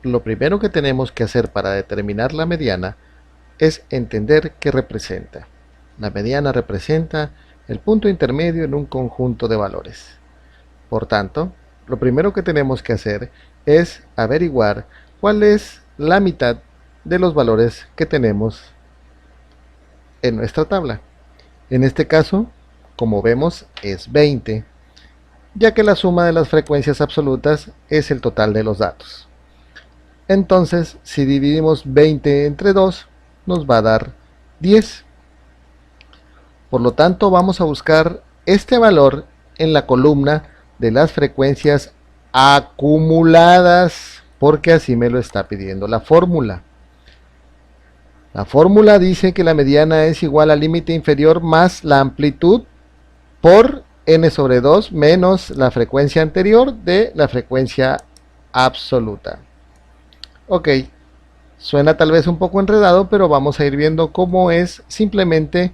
lo primero que tenemos que hacer para determinar la mediana es entender qué representa. La mediana representa el punto intermedio en un conjunto de valores. Por tanto, lo primero que tenemos que hacer es averiguar cuál es la mitad de los valores que tenemos en nuestra tabla. En este caso, como vemos, es 20, ya que la suma de las frecuencias absolutas es el total de los datos. Entonces, si dividimos 20 entre 2, nos va a dar 10. Por lo tanto, vamos a buscar este valor en la columna de las frecuencias acumuladas, porque así me lo está pidiendo la fórmula. La fórmula dice que la mediana es igual al límite inferior más la amplitud por n sobre 2 menos la frecuencia anterior de la frecuencia absoluta. Ok, suena tal vez un poco enredado, pero vamos a ir viendo cómo es simplemente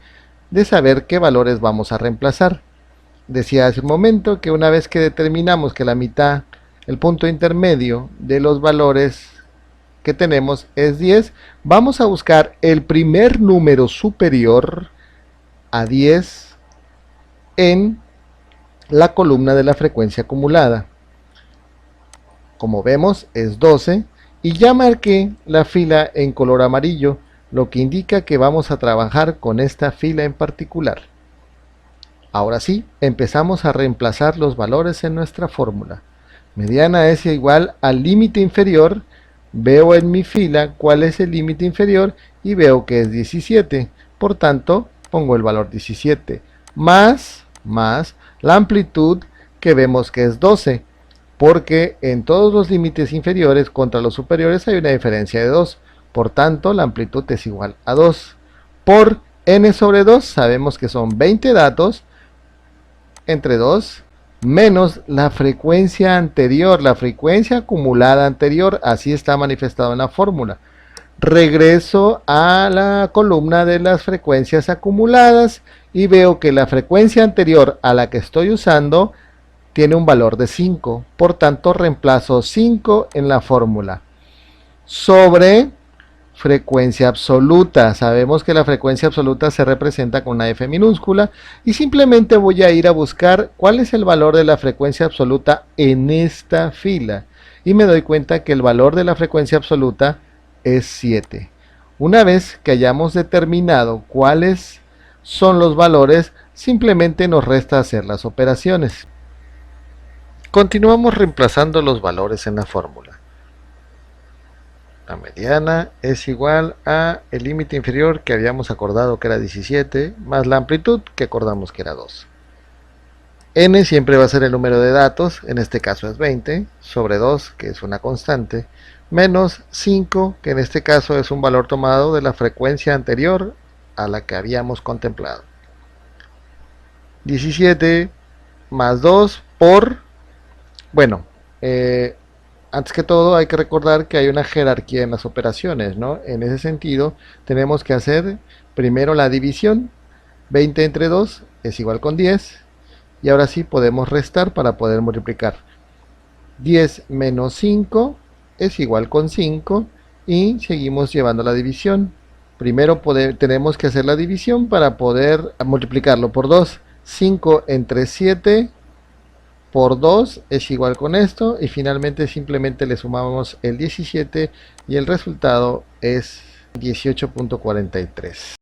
de saber qué valores vamos a reemplazar. Decía hace un momento que una vez que determinamos que la mitad, el punto intermedio de los valores que tenemos es 10, vamos a buscar el primer número superior a 10 en la columna de la frecuencia acumulada. Como vemos es 12 y ya marqué la fila en color amarillo, lo que indica que vamos a trabajar con esta fila en particular. Ahora sí, empezamos a reemplazar los valores en nuestra fórmula. Mediana es igual al límite inferior. Veo en mi fila cuál es el límite inferior y veo que es 17. Por tanto, pongo el valor 17 más la amplitud, que vemos que es 12, porque en todos los límites inferiores contra los superiores hay una diferencia de 2. Por tanto, la amplitud es igual a 2. Por n sobre 2 sabemos que son 20 datos entre 2 menos la frecuencia anterior, la frecuencia acumulada anterior, así está manifestado en la fórmula. Regreso a la columna de las frecuencias acumuladas y veo que la frecuencia anterior a la que estoy usando tiene un valor de 5, por tanto reemplazo 5 en la fórmula sobre frecuencia absoluta. Sabemos que la frecuencia absoluta se representa con una F minúscula y simplemente voy a ir a buscar cuál es el valor de la frecuencia absoluta en esta fila y me doy cuenta que el valor de la frecuencia absoluta es 7. Una vez que hayamos determinado cuáles son los valores, simplemente nos resta hacer las operaciones. Continuamos reemplazando los valores en la fórmula. La mediana es igual a el límite inferior que habíamos acordado que era 17 más la amplitud que acordamos que era 2. N siempre va a ser el número de datos, en este caso es 20, sobre 2, que es una constante, menos 5, que en este caso es un valor tomado de la frecuencia anterior a la que habíamos contemplado. 17 más 2 por, bueno, antes que todo hay que recordar que hay una jerarquía en las operaciones, ¿no? En ese sentido tenemos que hacer primero la división. 20 entre 2 es igual con 10 y ahora sí podemos restar para poder multiplicar. 10 menos 5 es igual con 5 y seguimos llevando la división. Primero tenemos que hacer la división para poder multiplicarlo por 2. 5 entre 7 por 2 es igual con esto y finalmente simplemente le sumamos el 17 y el resultado es 18.43.